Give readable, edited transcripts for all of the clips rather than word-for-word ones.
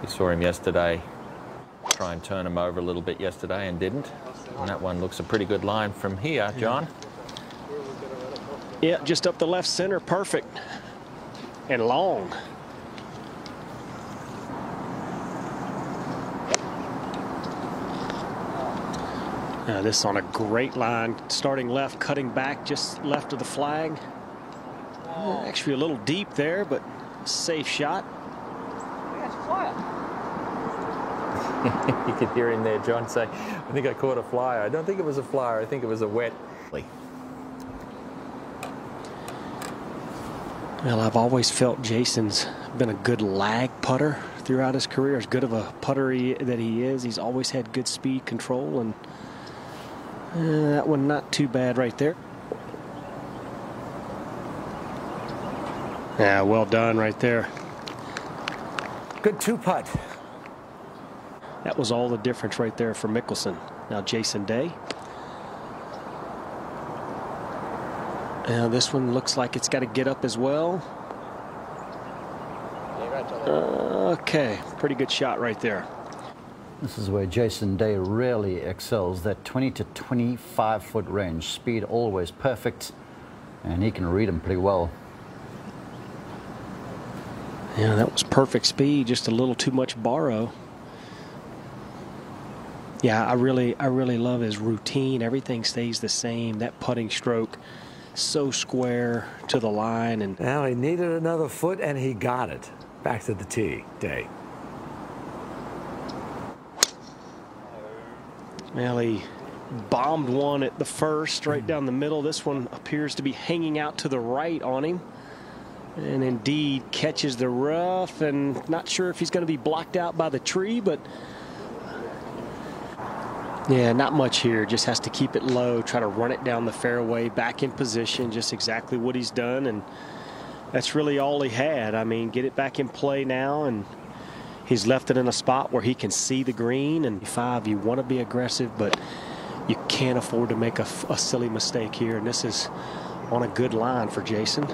We saw him yesterday try and turn him over a little bit yesterday and didn't. And that one looks a pretty good line from here, John. Yeah, just up the left center, perfect. And long. This on a great line, starting left, cutting back just left of the flag. Actually a little deep there, but safe shot. You could hear him there, John, say, I think I caught a flyer. I don't think it was a flyer, I think it was a wet. Well, I've always felt Jason's been a good lag putter throughout his career. As good of a putter that he is, he's always had good speed control, and that one not too bad right there. Yeah, well done right there. Good two-putt. That was all the difference right there for Mickelson. Now Jason Day. Now this one looks like it's got to get up as well. Okay, pretty good shot right there. This is where Jason Day really excels, that 20 to 25 foot range. Speed always perfect, and he can read them pretty well. Yeah, that was perfect speed, just a little too much borrow. Yeah, I really love his routine. Everything stays the same. That putting stroke, so square to the line. And now he needed another foot, and he got it. Back to the tee, Day. Well, he bombed one at the first, right down the middle. This one appears to be hanging out to the right on him. And indeed catches the rough, and not sure if he's going to be blocked out by the tree, but yeah, not much here. Just has to keep it low, try to run it down the fairway, back in position, just exactly what he's done. And that's really all he had. I mean, get it back in play now, and he's left it in a spot where he can see the green. And 5, you want to be aggressive, but you can't afford to make a silly mistake here. And this is on a good line for Jason.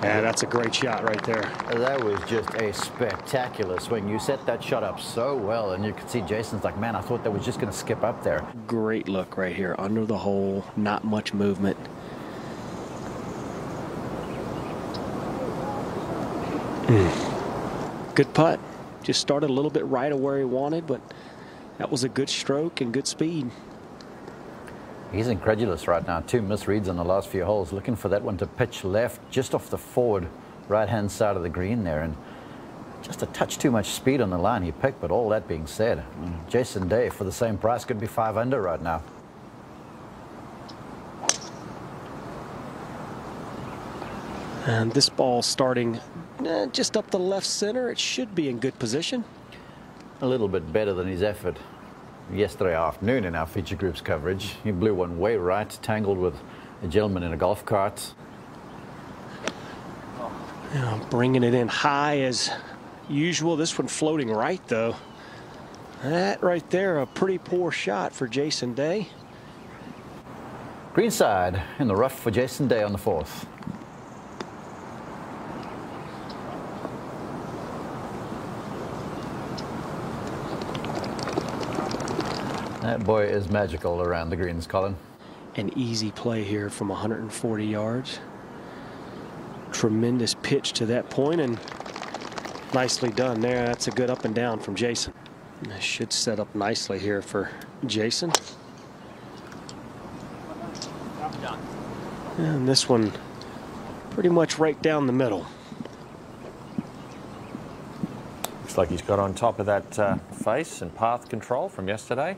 Yeah, that's a great shot right there. That was just a spectacular swing. You set that shot up so well, and you could see Jason's like, man, I thought that was just going to skip up there. Great look right here, under the hole, not much movement. Good putt. Just started a little bit right of where he wanted, but that was a good stroke and good speed. He's incredulous right now. 2 misreads on the last few holes. Looking for that one to pitch left, just off the forward right-hand side of the green there. And just a touch too much speed on the line he picked, but all that being said, Jason Day, for the same price, could be 5 under right now. And this ball starting just up the left center. It should be in good position. A little bit better than his effort yesterday afternoon in our feature groups coverage. He blew one way right, tangled with a gentleman in a golf cart. Bringing it in high as usual. This one floating right, though. That right there, a pretty poor shot for Jason Day. Greenside in the rough for Jason Day on the 4th. That boy is magical around the greens, Colin. An easy play here from 140 yards. Tremendous pitch to that point, and nicely done there. That's a good up and down from Jason. This should set up nicely here for Jason. And this one pretty much right down the middle. Looks like he's got on top of that face and path control from yesterday.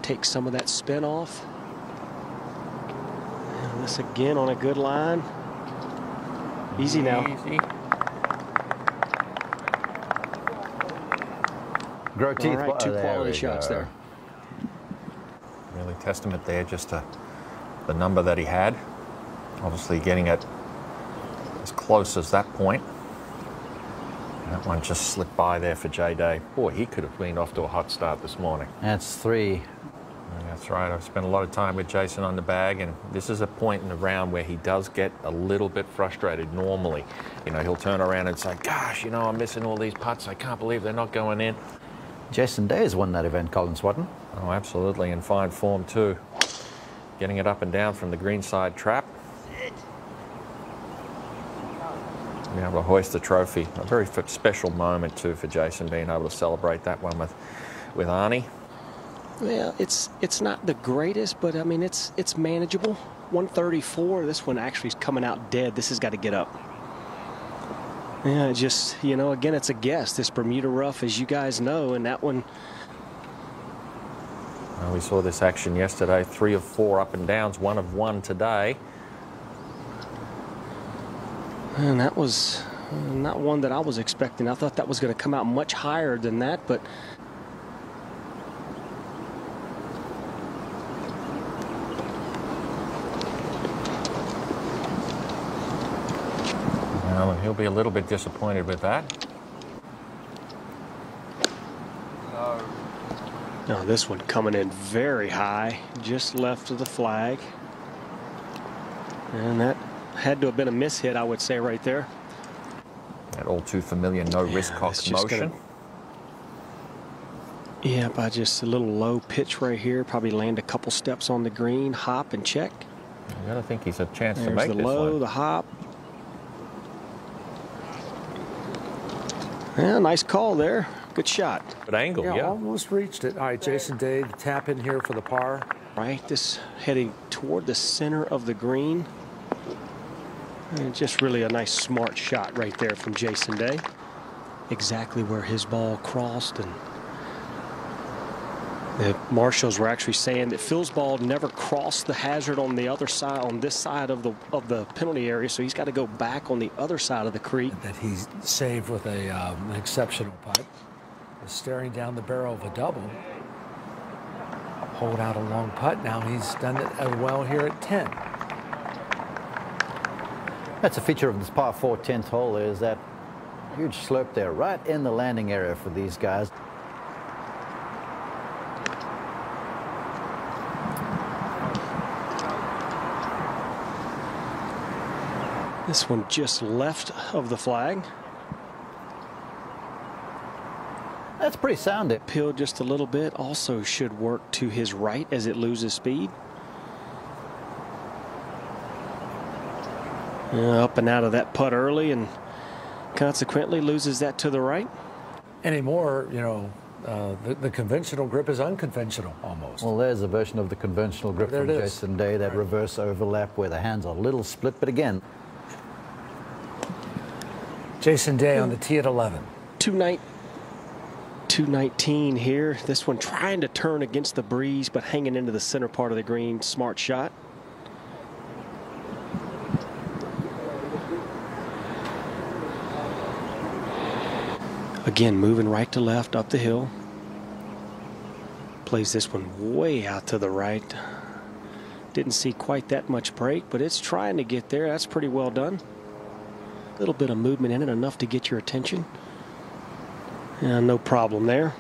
Take some of that spin off. And this again on a good line. Easy now. Easy. Grow teeth. All right, 2 quality shots there. Really testament there just to the number that he had. Obviously getting it as close as that point. That one just slipped by there for J Day. Boy, he could have been off to a hot start this morning. That's 3. That's right. I've spent a lot of time with Jason on the bag, and this is a point in the round where he does get a little bit frustrated normally. You know, he'll turn around and say, gosh, you know, I'm missing all these putts. I can't believe they're not going in. Jason Day has won that event, Colin Swatton. Oh, absolutely, in fine form too. Getting it up and down from the greenside trap. Being able to hoist the trophy. A very special moment too for Jason, being able to celebrate that one with Arnie. Yeah, it's not the greatest, but I mean it's manageable. 134. This one actually is coming out dead. This has got to get up. Yeah, just, you know, again, it's a guess. This Bermuda rough, as you guys know, and that one. Well, we saw this action yesterday. 3 of 4 up and downs, 1 of 1 today. And that was not one that I was expecting. I thought that was going to come out much higher than that, but. Well, he'll be a little bit disappointed with that. Now this one coming in very high, just left of the flag. And that had to have been a miss hit, I would say, right there. That all too familiar no-risk cock motion. Yeah, by just a little low pitch right here. Probably land a couple steps on the green, hop and check. I gotta think he's a chance to There's make the this low, one. the hop. Yeah, nice call there. Good shot. Good angle, yeah. Almost reached it. All right, Jason Day, the tap in here for the par. Right, this heading toward the center of the green. And just really a nice smart shot right there from Jason Day. Exactly where his ball crossed, and the marshals were actually saying that Phil's ball never crossed the hazard on the other side, on this side of the penalty area, so he's got to go back on the other side of the creek. That he saved with an exceptional putt. Staring down the barrel of a double. Hold out a long putt. Now he's done it as well here at 10. That's a feature of this par 4 10th hole. There's that huge slope there right in the landing area for these guys. This one just left of the flag. That's pretty sound. Uphill just a little bit. Also should work to his right as it loses speed. Up and out of that putt early, and consequently loses that to the right. Anymore, you know, the conventional grip is unconventional almost. Well, there's a version of the conventional grip There from it is. Jason Day, that reverse overlap where the hands are a little split, but again. Jason Day on the tee at 11. 219 here. This one trying to turn against the breeze, but hanging into the center part of the green. Smart shot. Again, moving right to left up the hill. Plays this one way out to the right. Didn't see quite that much break, but it's trying to get there. That's pretty well done. A little bit of movement in it, enough to get your attention. Yeah, no problem there.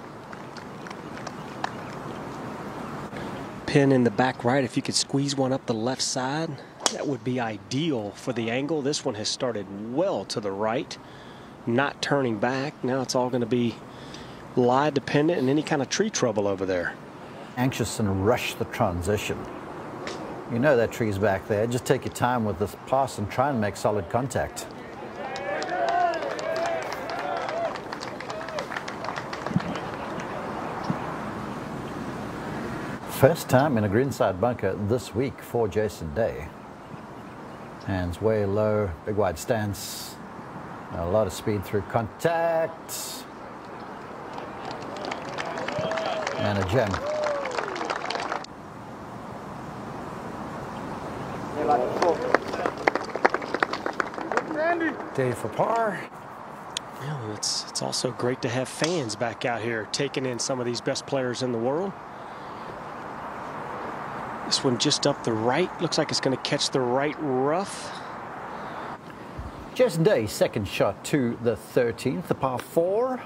Pin in the back right. If you could squeeze one up the left side, that would be ideal for the angle. This one has started well to the right, not turning back. Now it's all going to be lie dependent and any kind of tree trouble over there. Anxious and rush the transition. You know that tree's back there. Just take your time with this pass and try and make solid contact. First time in a greenside bunker this week for Jason Day. Hands way low, big wide stance, a lot of speed through contact, and a gem. Day for par. Yeah, it's also great to have fans back out here taking in some of these best players in the world. This one just up the right. Looks like it's going to catch the right rough. Jason Day, second shot to the 13th, the par 4.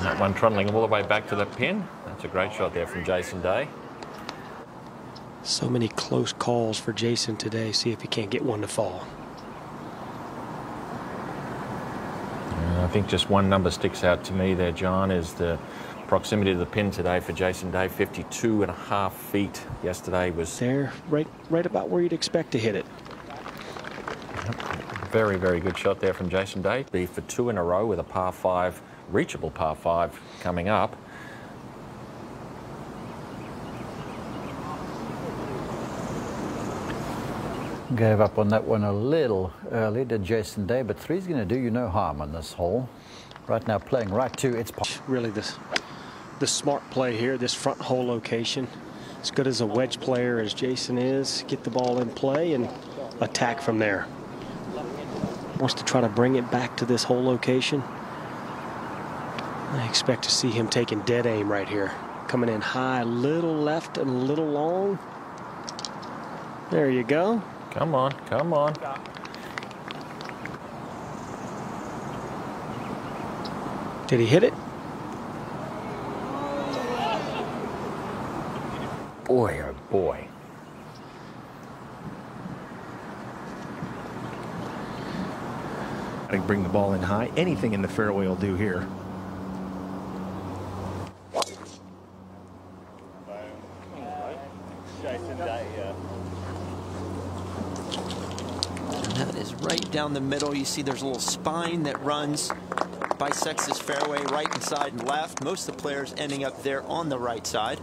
That one trundling all the way back to the pin. That's a great shot there from Jason Day. So many close calls for Jason today. See if he can't get one to fall. I think just one number sticks out to me there, John, is the proximity to the pin today for Jason Day. 52.5 feet. Yesterday was there, right about where you'd expect to hit it. Very, very good shot there from Jason Day. Be for 2 in a row with a par 5, reachable par 5 coming up. Gave up on that one a little early, did Jason Day, but 3's going to do you no harm on this hole. Right now playing right to its pot. Really the smart play here, this front hole location. As good as a wedge player as Jason is, get the ball in play and attack from there. Wants to try to bring it back to this hole location. I expect to see him taking dead aim right here. Coming in high, a little left and a little long. There you go. Come on, come on. Did he hit it? Boy, oh boy. I can bring the ball in high. Anything in the fairway will do here. And that is right down the middle. You see there's a little spine that runs, bisects this fairway right and side and left. Most of the players ending up there on the right side.